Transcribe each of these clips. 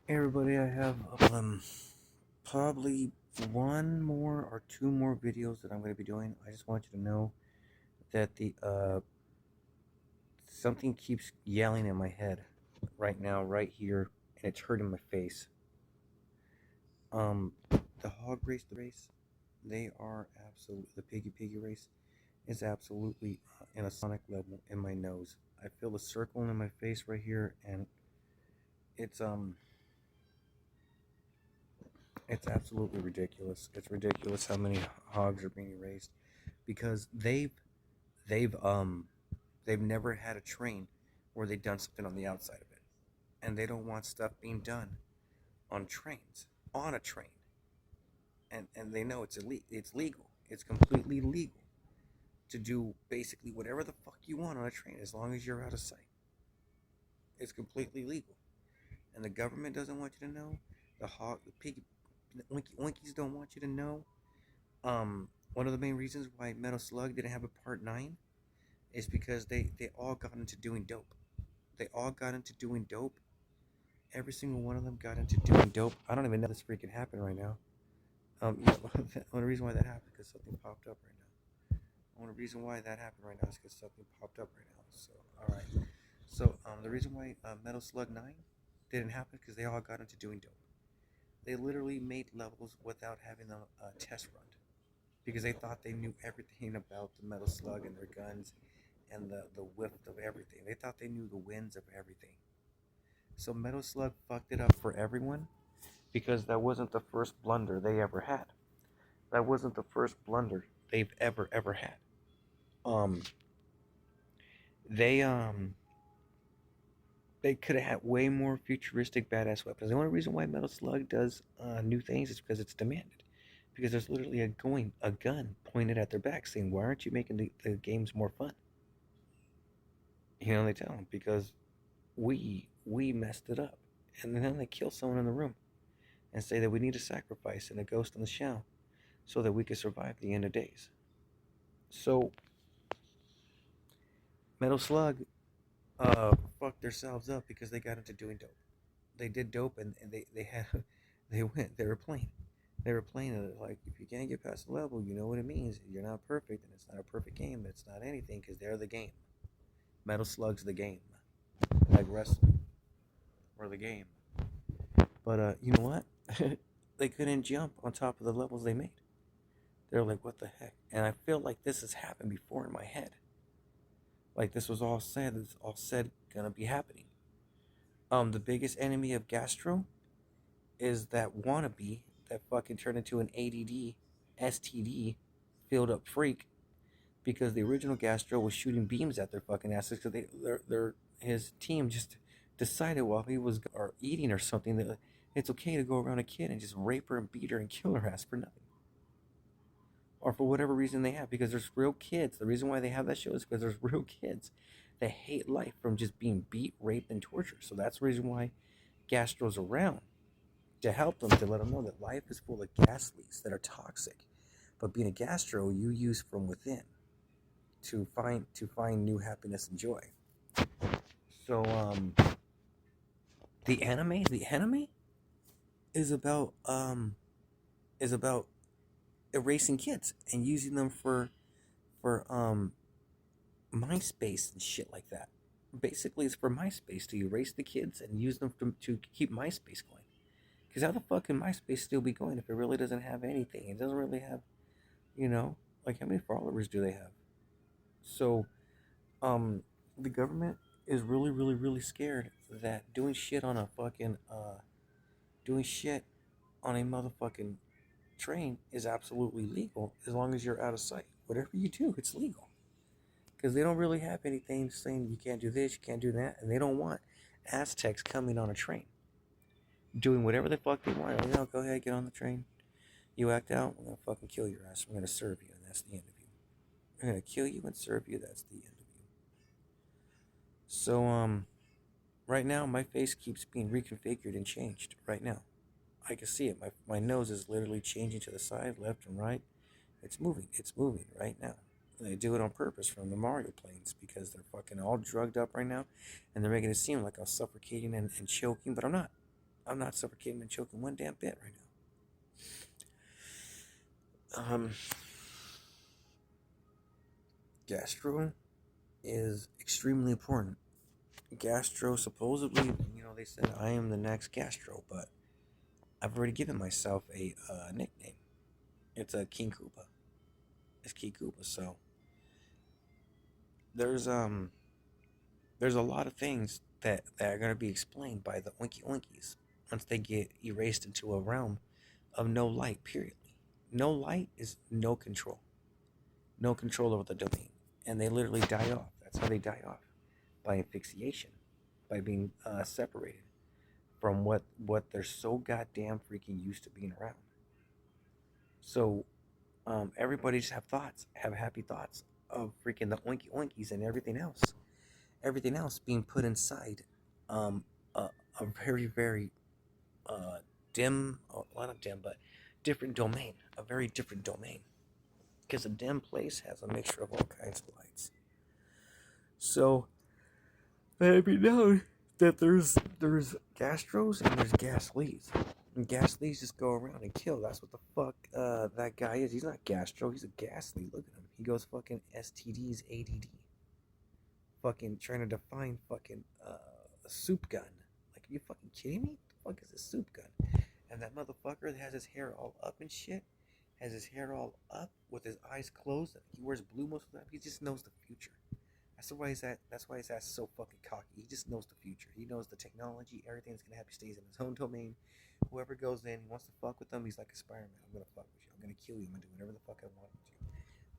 Hey everybody, I have probably one more or two more videos that I'm going to be doing. I just want you to know that the something keeps yelling in my head right now, right here, and it's hurting my face. The hog race, they are absolutely the piggy race is absolutely in a sonic level in my nose. I feel a circle in my face right here, and it's um it's absolutely ridiculous. It's ridiculous how many hogs are being raised because they've um they've never had a train where they've done something on the outside of it, and they don't want stuff being done on trains on a train, and they know it's illegal. It's legal. It's completely legal to do basically whatever the fuck you want on a train as long as you're out of sight. It's completely legal, and the government doesn't want you to know. The piggy, the oinkies don't want you to know. One of the main reasons why Metal Slug didn't have a part 9 is because they all got into doing dope. They all got into doing dope. Every single one of them got into doing dope. I don't even know this freaking happened right now. The only reason why that happened is because something popped up right now. The only reason why that happened right now is because something popped up right now. So, all right. So, the reason why Metal Slug 9 didn't happen because they all got into doing dope. They literally made levels without having them test run because they thought they knew everything about the Metal Slug and their guns and the whiff of everything. They thought they knew the winds of everything. So Metal Slug fucked it up for everyone because that wasn't the first blunder they ever had. That wasn't the first blunder they've ever had. Um, they um they could have had way more futuristic badass weapons. The only reason why Metal Slug does new things is because it's demanded. Because there's literally a gun pointed at their back saying, "Why aren't you making the games more fun?" They tell them because we messed it up, and then they kill someone in the room and say that we need a sacrifice and a ghost in the shell so that we could survive the end of days. So Metal Slug fucked themselves up because they got into doing dope. They did dope and they had they were playing it like if you can't get past the level, you know what it means. You're not perfect, and it's not a perfect game. It's not anything because they're the game. Metal Slug's the game, like wrestling or the game. But you know what? They couldn't jump on top of the levels they made. They're like, what the heck? And I feel like this has happened before in my head. Like this was all said. It's all said gonna be happening. The biggest enemy of Gastro is that wannabe that fucking turned into an ADD, STD, filled up freak because the original Gastro was shooting beams at their fucking asses because his team just decided while he was or eating or something that it's okay to go around a kid and just rape her and beat her and kill her ass for nothing. Or for whatever reason they have, because there's real kids. The reason why they have that show is because there's real kids that hate life from just being beat, raped, and tortured. So that's the reason why Gastro's around to help them, to let them know that life is full of gas leaks that are toxic. But being a gastro, you use from within to find new happiness and joy. So the anime is about is about erasing kids and using them for MySpace and shit like that. Basically, it's for MySpace to erase the kids and use them to keep MySpace going. Because how the fuck can MySpace still be going if it really doesn't have anything? It doesn't really have, you know, like how many followers do they have? So, um, the government is really scared that doing shit on a motherfucking train is absolutely legal as long as you're out of sight. Whatever you do, it's legal. Because they don't really have anything saying you can't do this, you can't do that, and they don't want Aztecs coming on a train doing whatever the fuck they want. Go ahead, get on the train. You act out, we're gonna fucking kill your ass. We're gonna serve you, and that's the end of you. We're gonna kill you and serve you. That's the end of you. So right now my face keeps being reconfigured and changed. Right now, I can see it. My nose is literally changing to the side, left and right. It's moving. It's moving right now. They do it on purpose from the Mario planes because they're fucking all drugged up right now, and they're making it seem like I'm suffocating and choking, but I'm not. I'm not suffocating and choking one damn bit right now. Gastro is extremely important. Gastro, supposedly, they said I am the next gastro, but I've already given myself a nickname. It's a King Koopa. It's King Koopa. So there's um there's a lot of things that are gonna be explained by the oikys once they get erased into a realm of no light. Period. No light is no control. No control over the domain, and they literally die off. That's how they die off, by asphyxiation, by being separated from what they're so goddamn freaking used to being around. So everybody just have happy thoughts of freaking the oinkies and everything else being put inside um, a very very uh, dim, well not dim, but different domain, a very different domain, because a dim place has a mixture of all kinds of lights. So let me know that there's gastros and there's gaslies. And gaslies just go around and kill. That's what the fuck that guy is. He's not gastro. He's a ghastly. Look at him. He goes fucking STDs, ADD. Fucking trying to define fucking a soup gun. Like, are you fucking kidding me? What the fuck is a soup gun? And that motherfucker that has his hair all up and shit, has his hair all up with his eyes closed. He wears blue most of the time. He just knows the future. That's why he's so fucking cocky. He just knows the future. He knows the technology. Everything's gonna happen. He stays in his own domain. Whoever goes in, he wants to fuck with them. He's like a Spider-Man. I'm gonna fuck with you. I'm gonna kill you. I'm gonna do whatever the fuck I want with you.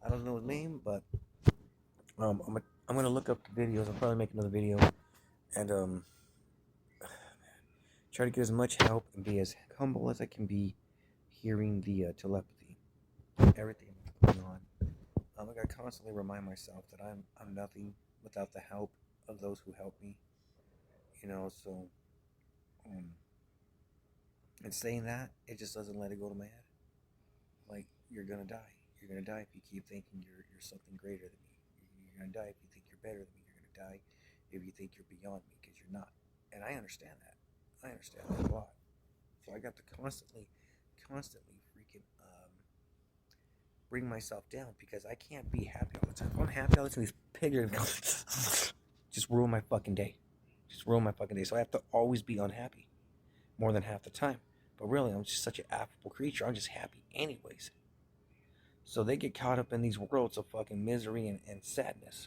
I don't know his name, but I'm gonna look up the videos. I'll probably make another video and try to get as much help and be as humble as I can be, hearing the telepathy, everything going on. I gotta constantly remind myself that I'm nothing without the help of those who help me. So um, and saying that, it just doesn't let it go to my head. Like, you're gonna die. You're gonna die if you keep thinking you're something greater than me. You're gonna die if you think you're better than me. You're gonna die if you think you're beyond me, because you're not. And I understand that. I understand that a lot. So I got to constantly freaking bring myself down, because I can't be happy all the time. If I'm happy all the time, these pigs are gonna just ruin my fucking day. Just ruin my fucking day. So I have to always be unhappy more than half the time. But really, I'm just such an affable creature. I'm just happy anyways. So they get caught up in these worlds of fucking misery and sadness.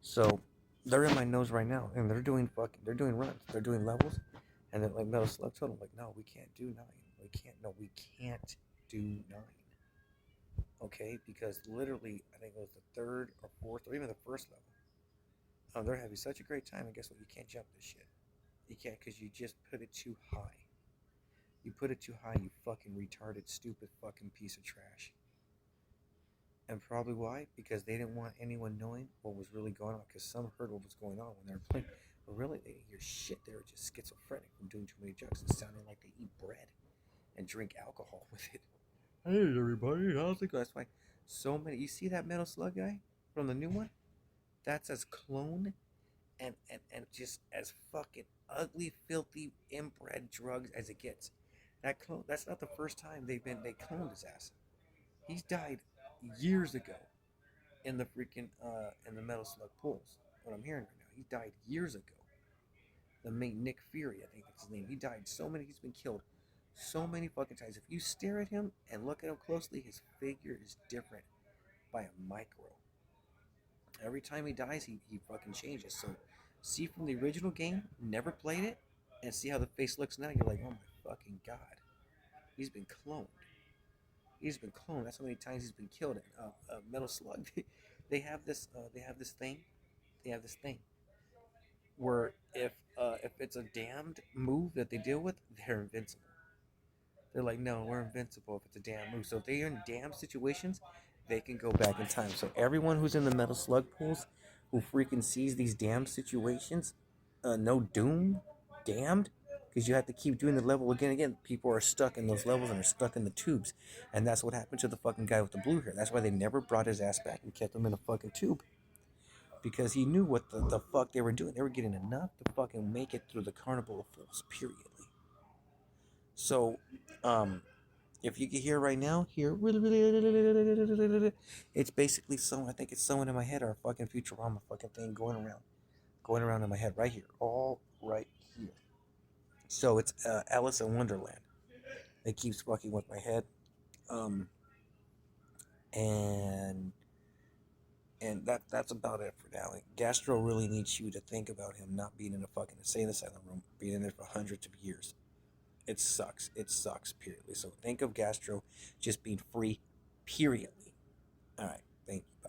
So they're in my nose right now, and they're doing runs, they're doing levels, and they're like, Metal Slug told them, like, no, we can't do 9. We can't do 9. Okay, because literally, I think it was the third or fourth or even the first level. They're having such a great time, and guess what? You can't jump this shit. You can't, because you just put it too high. You put it too high, you fucking retarded, stupid fucking piece of trash. And probably why? Because they didn't want anyone knowing what was really going on. Because some heard what was going on when they were playing. But really, they didn't hear shit. They were just schizophrenic from doing too many drugs. It sounded like they eat bread and drink alcohol with it. Hey, everybody. How's it going? That's why so many. You see that Metal Slug guy from the new one? That's as clone and just as fucking ugly, filthy, inbred drugs as it gets. That's not the first time they cloned his ass. He's died years ago in the freaking in the Metal Slug pools. What I'm hearing right now, he died years ago. The main Nick Fury, I think that's his name. He died so many. He's been killed so many fucking times. If you stare at him and look at him closely, his figure is different by a micro. Every time he dies, he fucking changes. So see from the original game, never played it, and see how the face looks now. You're like, oh my fucking god, he's been cloned. He's been cloned. That's how many times he's been killed. Metal Slug. They have this. They have this thing. They have this thing where if it's a damned move that they deal with, they're invincible. They're like, no, we're invincible if it's a damn move. So if they're in damn situations, they can go back in time. So everyone who's in the Metal Slug pools, who freaking sees these damn situations, no doom, damned, because you have to keep doing the level again and again. People are stuck in those levels and are stuck in the tubes, and that's what happened to the fucking guy with the blue hair. That's why they never brought his ass back and kept him in a fucking tube. because he knew what the fuck they were doing. They were getting enough to fucking make it through the Carnival of Fools, periodly. So, if you can hear right now, it's basically someone. I think it's someone in my head or a fucking Futurama fucking thing going around in my head right here, all right here. So it's Alice in Wonderland. It keeps fucking with my head, um, and that's about it for now. Like, Gastro really needs you to think about him not being in a fucking insane asylum room, being in there for hundreds of years. It sucks. It sucks, periodly. So think of Gastro just being free, periodly. All right. Thank you. Bye.